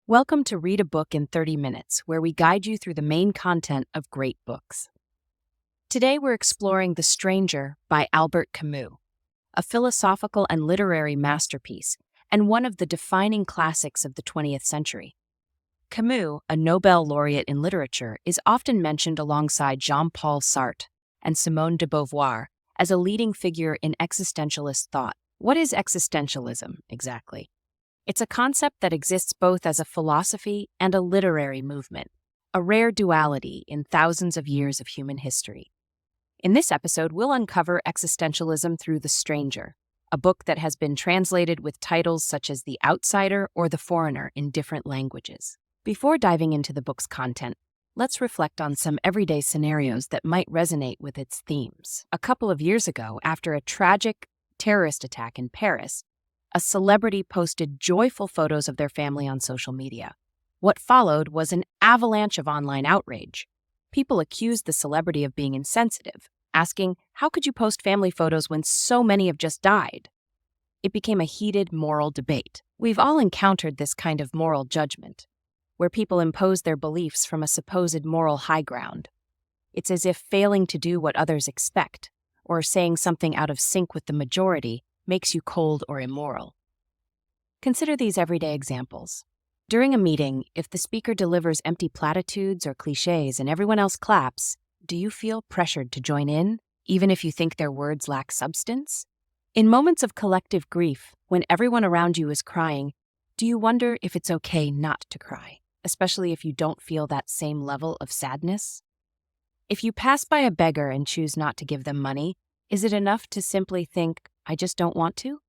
Welcome to Read a Book in 30 Minutes, where we guide you through the main content of great books. Today we're exploring The Stranger by Albert Camus, a philosophical and literary masterpiece, and one of the defining classics of the 20th century. Camus, a Nobel laureate in literature, is often mentioned alongside Jean-Paul Sartre and Simone de Beauvoir as a leading figure in existentialist thought. What is existentialism, exactly? It's a concept that exists both as a philosophy and a literary movement, a rare duality in thousands of years of human history. In this episode, we'll uncover existentialism through The Stranger, a book that has been translated with titles such as The Outsider or The Foreigner in different languages. Before diving into the book's content, let's reflect on some everyday scenarios that might resonate with its themes. A couple of years ago, after a tragic terrorist attack in Paris, a celebrity posted joyful photos of their family on social media. What followed was an avalanche of online outrage. People accused the celebrity of being insensitive, asking, "How could you post family photos when so many have just died?" It became a heated moral debate. We've all encountered this kind of moral judgment, where people impose their beliefs from a supposed moral high ground. It's as if failing to do what others expect, or saying something out of sync with the majority, makes you cold or immoral. Consider these everyday examples. During a meeting, if the speaker delivers empty platitudes or cliches and everyone else claps, do you feel pressured to join in, even if you think their words lack substance? In moments of collective grief, when everyone around you is crying, do you wonder if it's okay not to cry, especially if you don't feel that same level of sadness? If you pass by a beggar and choose not to give them money, is it enough to simply think, "I just don't want to"?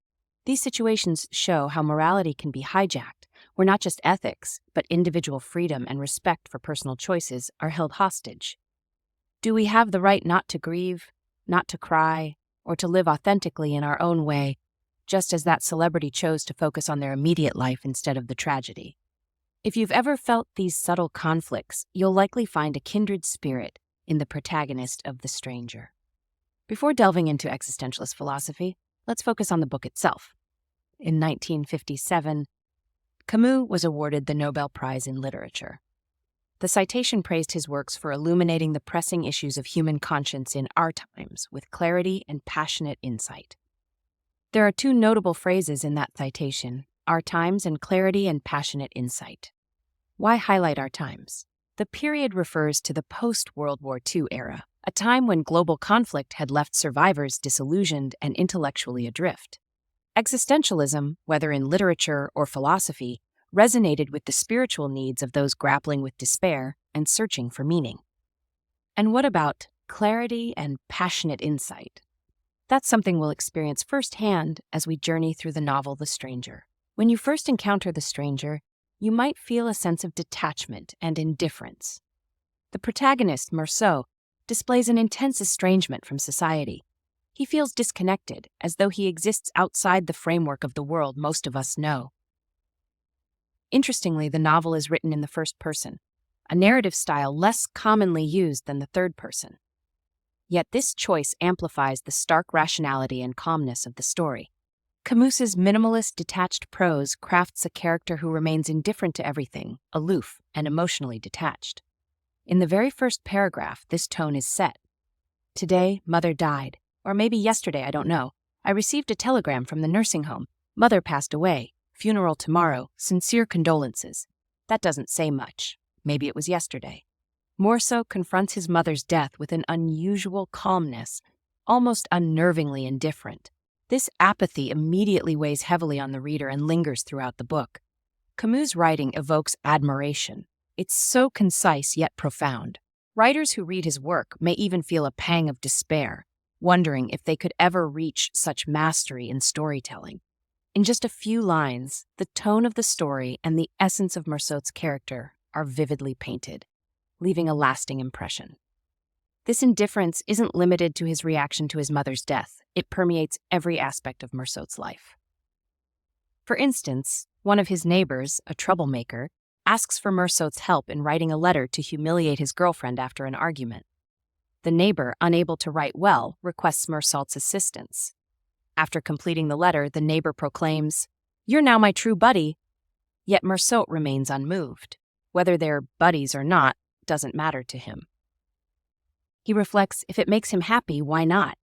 These situations show how morality can be hijacked, where not just ethics, but individual freedom and respect for personal choices are held hostage. Do we have the right not to grieve, not to cry, or to live authentically in our own way, just as that celebrity chose to focus on their immediate life instead of the tragedy? If you've ever felt these subtle conflicts, you'll likely find a kindred spirit in the protagonist of The Stranger. Before delving into existentialist philosophy, let's focus on the book itself. In 1957, Camus was awarded the Nobel Prize in Literature. The citation praised his works for illuminating the pressing issues of human conscience in our times with clarity and passionate insight. There are two notable phrases in that citation: our times and clarity and passionate insight. Why highlight our times? The period refers to the post-World War II era, a time when global conflict had left survivors disillusioned and intellectually adrift. Existentialism, whether in literature or philosophy, resonated with the spiritual needs of those grappling with despair and searching for meaning. And what about clarity and passionate insight? That's something we'll experience firsthand as we journey through the novel The Stranger. When you first encounter The Stranger, you might feel a sense of detachment and indifference. The protagonist, Meursault, displays an intense estrangement from society. He feels disconnected, as though he exists outside the framework of the world most of us know. Interestingly, the novel is written in the first person, a narrative style less commonly used than the third person. Yet this choice amplifies the stark rationality and calmness of the story. Camus's minimalist, detached prose crafts a character who remains indifferent to everything, aloof, and emotionally detached. In the very first paragraph, this tone is set. "Today, Mother died. Or maybe yesterday, I don't know. I received a telegram from the nursing home. Mother passed away. Funeral tomorrow. Sincere condolences." That doesn't say much. Maybe it was yesterday. Meursault confronts his mother's death with an unusual calmness, almost unnervingly indifferent. This apathy immediately weighs heavily on the reader and lingers throughout the book. Camus' writing evokes admiration. It's so concise yet profound. Writers who read his work may even feel a pang of despair, wondering if they could ever reach such mastery in storytelling. In just a few lines, the tone of the story and the essence of Meursault's character are vividly painted, leaving a lasting impression. This indifference isn't limited to his reaction to his mother's death. It permeates every aspect of Meursault's life. For instance, one of his neighbors, a troublemaker, asks for Meursault's help in writing a letter to humiliate his girlfriend after an argument. The neighbor, unable to write well, requests Meursault's assistance. After completing the letter, the neighbor proclaims, "You're now my true buddy." Yet Meursault remains unmoved. Whether they're buddies or not doesn't matter to him. He reflects, if it makes him happy, why not?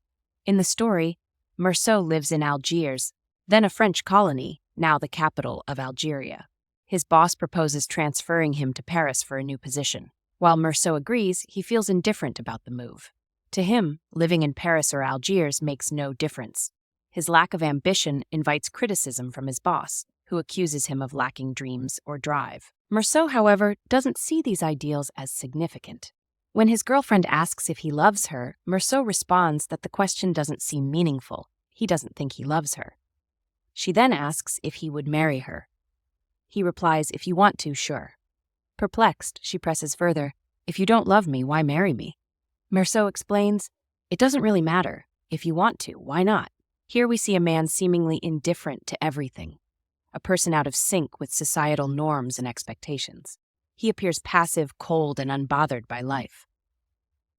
In the story, Meursault lives in Algiers, then a French colony, now the capital of Algeria. His boss proposes transferring him to Paris for a new position. While Meursault agrees, he feels indifferent about the move. To him, living in Paris or Algiers makes no difference. His lack of ambition invites criticism from his boss, who accuses him of lacking dreams or drive. Meursault, however, doesn't see these ideals as significant. When his girlfriend asks if he loves her, Meursault responds that the question doesn't seem meaningful. He doesn't think he loves her. She then asks if he would marry her. He replies, "If you want to, sure." Perplexed, she presses further, "If you don't love me, why marry me?" Meursault explains, "It doesn't really matter. If you want to, why not?" Here we see a man seemingly indifferent to everything, a person out of sync with societal norms and expectations. He appears passive, cold, and unbothered by life.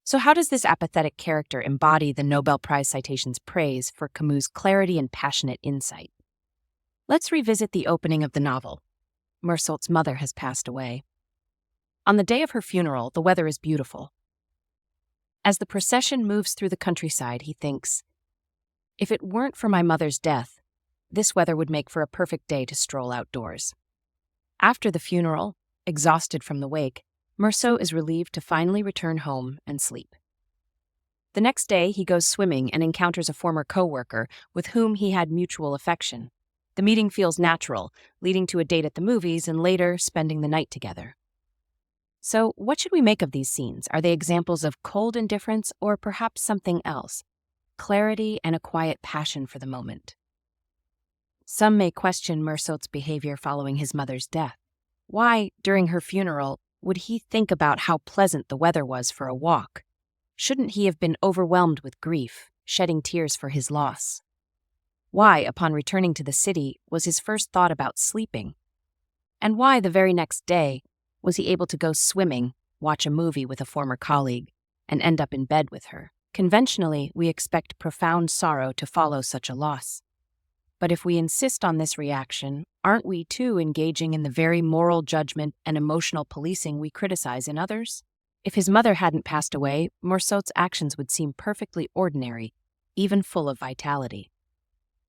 So how does this apathetic character embody the Nobel Prize citation's praise for Camus' clarity and passionate insight? Let's revisit the opening of the novel. Meursault's mother has passed away. On the day of her funeral, the weather is beautiful. As the procession moves through the countryside, he thinks, "If it weren't for my mother's death, this weather would make for a perfect day to stroll outdoors." After the funeral, exhausted from the wake, Meursault is relieved to finally return home and sleep. The next day, he goes swimming and encounters a former co-worker with whom he had mutual affection. The meeting feels natural, leading to a date at the movies and later spending the night together. So, what should we make of these scenes? Are they examples of cold indifference or perhaps something else? Clarity and a quiet passion for the moment. Some may question Meursault's behavior following his mother's death. Why, during her funeral, would he think about how pleasant the weather was for a walk? Shouldn't he have been overwhelmed with grief, shedding tears for his loss? Why, upon returning to the city, was his first thought about sleeping? And why, the very next day, was he able to go swimming, watch a movie with a former colleague, and end up in bed with her? Conventionally, we expect profound sorrow to follow such a loss. But if we insist on this reaction, aren't we too engaging in the very moral judgment and emotional policing we criticize in others? If his mother hadn't passed away, Meursault's actions would seem perfectly ordinary, even full of vitality.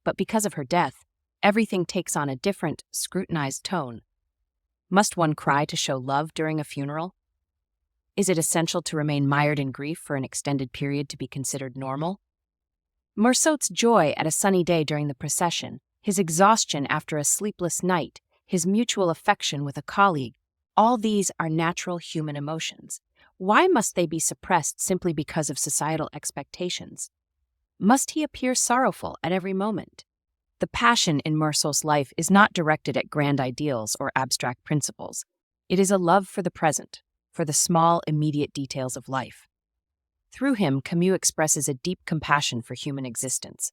But because of her death, everything takes on a different, scrutinized tone. Must one cry to show love during a funeral? Is it essential to remain mired in grief for an extended period to be considered normal? Meursault's joy at a sunny day during the procession, his exhaustion after a sleepless night, his mutual affection with a colleague, all these are natural human emotions. Why must they be suppressed simply because of societal expectations? Must he appear sorrowful at every moment? The passion in Meursault's life is not directed at grand ideals or abstract principles. It is a love for the present, for the small, immediate details of life. Through him, Camus expresses a deep compassion for human existence.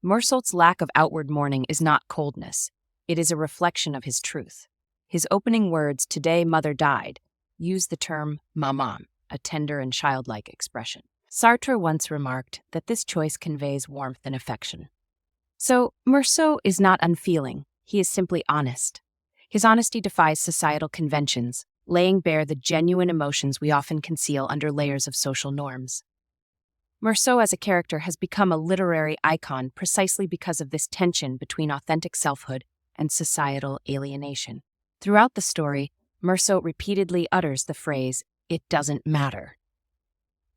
Meursault's lack of outward mourning is not coldness. It is a reflection of his truth. His opening words, "Today mother died," use the term maman, a tender and childlike expression. Sartre once remarked that this choice conveys warmth and affection. So, Meursault is not unfeeling, he is simply honest. His honesty defies societal conventions, laying bare the genuine emotions we often conceal under layers of social norms. Meursault as a character has become a literary icon precisely because of this tension between authentic selfhood and societal alienation. Throughout the story, Meursault repeatedly utters the phrase, "It doesn't matter."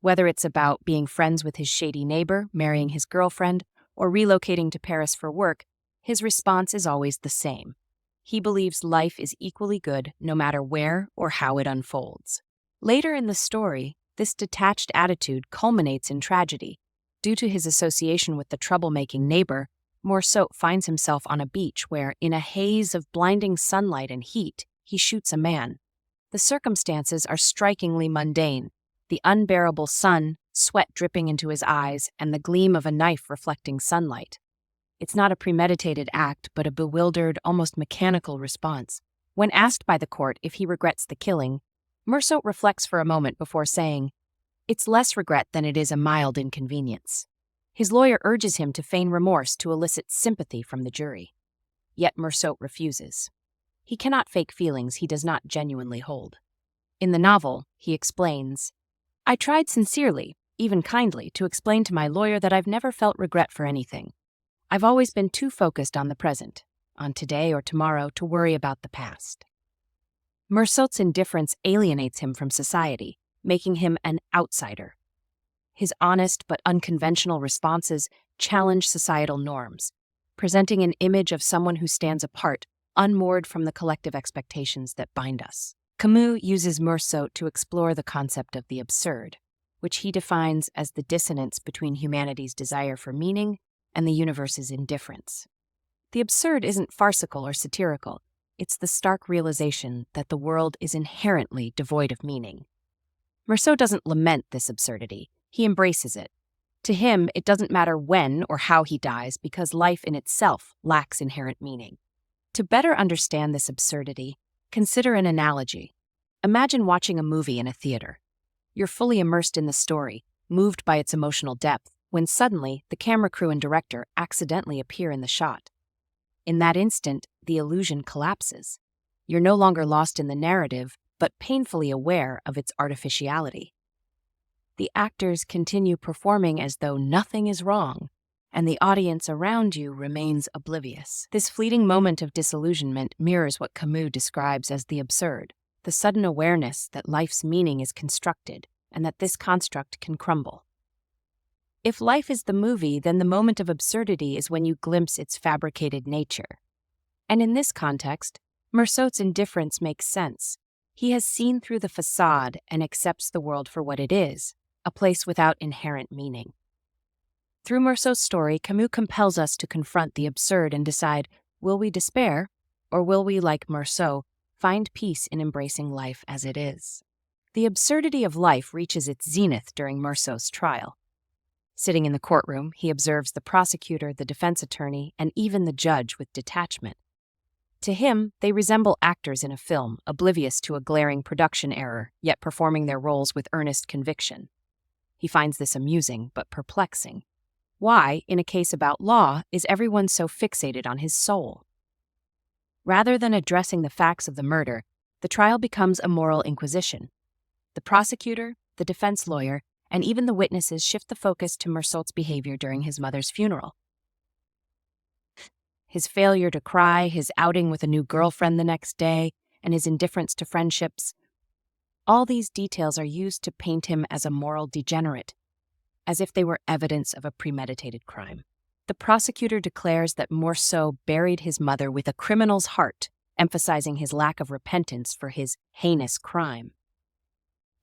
Whether it's about being friends with his shady neighbor, marrying his girlfriend, or relocating to Paris for work, his response is always the same. He believes life is equally good no matter where or how it unfolds. Later in the story, this detached attitude culminates in tragedy. Due to his association with the troublemaking neighbor, Meursault finds himself on a beach where, in a haze of blinding sunlight and heat, he shoots a man. The circumstances are strikingly mundane: the unbearable sun, sweat dripping into his eyes, and the gleam of a knife reflecting sunlight. It's not a premeditated act, but a bewildered, almost mechanical response. When asked by the court if he regrets the killing, Meursault reflects for a moment before saying, "It's less regret than it is a mild inconvenience." His lawyer urges him to feign remorse to elicit sympathy from the jury. Yet Meursault refuses. He cannot fake feelings he does not genuinely hold. In the novel, he explains, "I tried sincerely, even kindly, to explain to my lawyer that I've never felt regret for anything. I've always been too focused on the present, on today or tomorrow, to worry about the past." Mersault's indifference alienates him from society, making him an outsider. His honest but unconventional responses challenge societal norms, presenting an image of someone who stands apart, unmoored from the collective expectations that bind us. Camus uses Mersault to explore the concept of the absurd, which he defines as the dissonance between humanity's desire for meaning and the universe's indifference. The absurd isn't farcical or satirical. It's the stark realization that the world is inherently devoid of meaning. Mersault doesn't lament this absurdity. He embraces it. To him, it doesn't matter when or how he dies because life in itself lacks inherent meaning. To better understand this absurdity, consider an analogy. Imagine watching a movie in a theater. You're fully immersed in the story, moved by its emotional depth, when suddenly the camera crew and director accidentally appear in the shot. In that instant, the illusion collapses. You're no longer lost in the narrative, but painfully aware of its artificiality. The actors continue performing as though nothing is wrong, and the audience around you remains oblivious. This fleeting moment of disillusionment mirrors what Camus describes as the absurd, the sudden awareness that life's meaning is constructed and that this construct can crumble. If life is the movie, then the moment of absurdity is when you glimpse its fabricated nature. And in this context, Mersault's indifference makes sense. He has seen through the facade and accepts the world for what it is, a place without inherent meaning. Through Mersault's story, Camus compels us to confront the absurd and decide, will we despair, or will we, like Mersault, find peace in embracing life as it is? The absurdity of life reaches its zenith during Mersault's trial. Sitting in the courtroom, he observes the prosecutor, the defense attorney, and even the judge with detachment. To him, they resemble actors in a film, oblivious to a glaring production error, yet performing their roles with earnest conviction. He finds this amusing, but perplexing. Why, in a case about law, is everyone so fixated on his soul? Rather than addressing the facts of the murder, the trial becomes a moral inquisition. The prosecutor, the defense lawyer, and even the witnesses shift the focus to Mersault's behavior during his mother's funeral. His failure to cry, his outing with a new girlfriend the next day, and his indifference to friendships. All these details are used to paint him as a moral degenerate, as if they were evidence of a premeditated crime. The prosecutor declares that Mersault buried his mother with a criminal's heart, emphasizing his lack of repentance for his heinous crime.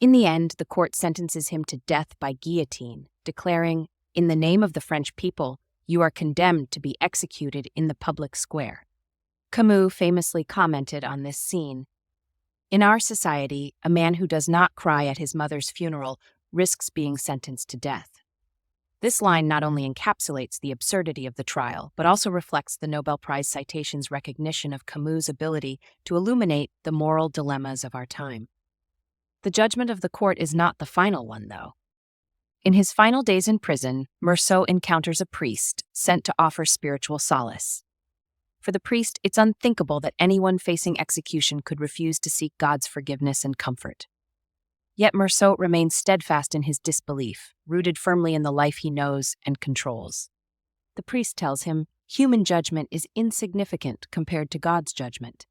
In the end, the court sentences him to death by guillotine, declaring, "In the name of the French people, you are condemned to be executed in the public square." Camus famously commented on this scene, "In our society, a man who does not cry at his mother's funeral risks being sentenced to death." This line not only encapsulates the absurdity of the trial, but also reflects the Nobel Prize citation's recognition of Camus' ability to illuminate the moral dilemmas of our time. The judgment of the court is not the final one, though. In his final days in prison, Mersault encounters a priest sent to offer spiritual solace. For the priest, it's unthinkable that anyone facing execution could refuse to seek God's forgiveness and comfort. Yet Mersault remains steadfast in his disbelief, rooted firmly in the life he knows and controls. The priest tells him human judgment is insignificant compared to God's judgment.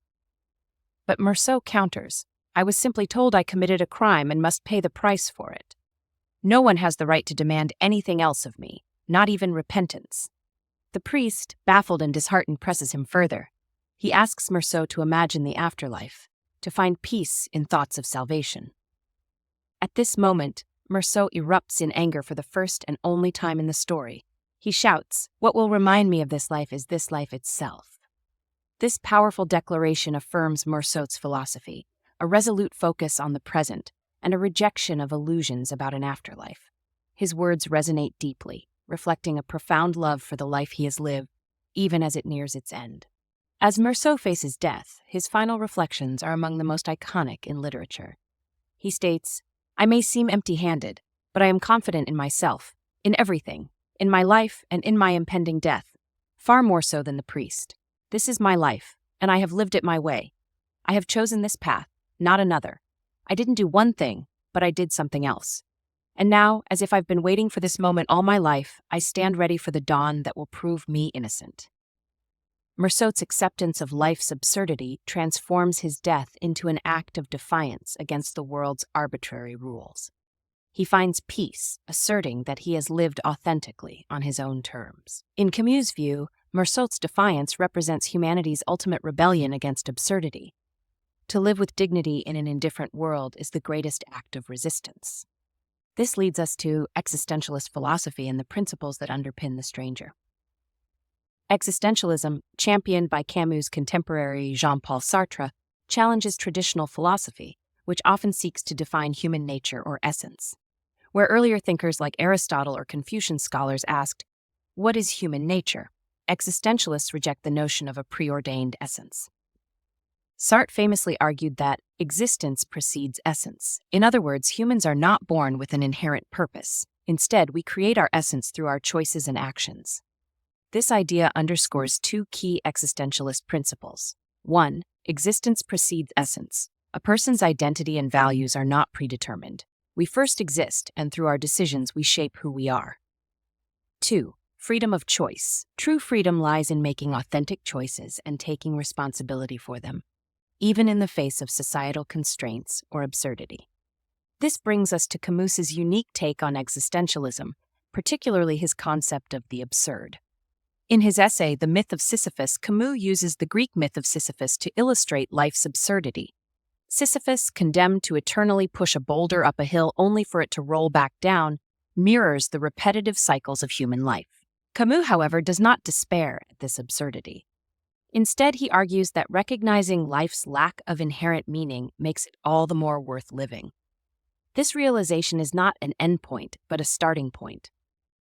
But Mersault counters, "I was simply told I committed a crime and must pay the price for it. No one has the right to demand anything else of me, not even repentance." The priest, baffled and disheartened, presses him further. He asks Mersault to imagine the afterlife, to find peace in thoughts of salvation. At this moment, Mersault erupts in anger for the first and only time in the story. He shouts, "What will remind me of this life is this life itself." This powerful declaration affirms Mersault's philosophy, a resolute focus on the present, and a rejection of illusions about an afterlife. His words resonate deeply, reflecting a profound love for the life he has lived, even as it nears its end. As Mersault faces death, his final reflections are among the most iconic in literature. He states, "I may seem empty-handed, but I am confident in myself, in everything, in my life and in my impending death, far more so than the priest. This is my life, and I have lived it my way. I have chosen this path, not another. I didn't do one thing, but I did something else. And now, as if I've been waiting for this moment all my life, I stand ready for the dawn that will prove me innocent. Mersault's acceptance of life's absurdity transforms his death into an act of defiance against the world's arbitrary rules. He finds peace, asserting that he has lived authentically on his own terms. In Camus' view, Mersault's defiance represents humanity's ultimate rebellion against absurdity. To live with dignity in an indifferent world is the greatest act of resistance. This leads us to existentialist philosophy and the principles that underpin The Stranger. Existentialism, championed by Camus' contemporary Jean-Paul Sartre, challenges traditional philosophy, which often seeks to define human nature or essence. Where earlier thinkers like Aristotle or Confucian scholars asked, "What is human nature?" existentialists reject the notion of a preordained essence. Sartre famously argued that existence precedes essence. In other words, humans are not born with an inherent purpose. Instead, we create our essence through our choices and actions. This idea underscores two key existentialist principles. 1. Existence precedes essence. A person's identity and values are not predetermined. We first exist, and through our decisions we shape who we are. 2. Freedom of choice. True freedom lies in making authentic choices and taking responsibility for them, even in the face of societal constraints or absurdity. This brings us to Camus's unique take on existentialism, particularly his concept of the absurd. In his essay, The Myth of Sisyphus, Camus uses the Greek myth of Sisyphus to illustrate life's absurdity. Sisyphus, condemned to eternally push a boulder up a hill only for it to roll back down, mirrors the repetitive cycles of human life. Camus, however, does not despair at this absurdity. Instead, he argues that recognizing life's lack of inherent meaning makes it all the more worth living. This realization is not an endpoint, but a starting point.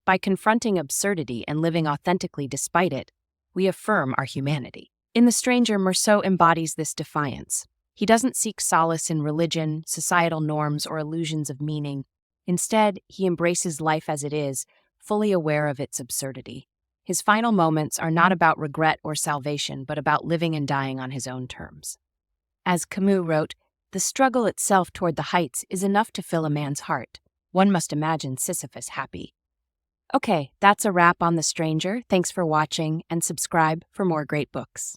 By confronting absurdity and living authentically despite it, we affirm our humanity. In The Stranger, Mersault embodies this defiance. He doesn't seek solace in religion, societal norms, or illusions of meaning. Instead, he embraces life as it is, fully aware of its absurdity. His final moments are not about regret or salvation, but about living and dying on his own terms. As Camus wrote, "The struggle itself toward the heights is enough to fill a man's heart. One must imagine Sisyphus happy." Okay, that's a wrap on The Stranger. Thanks for watching, and subscribe for more great books.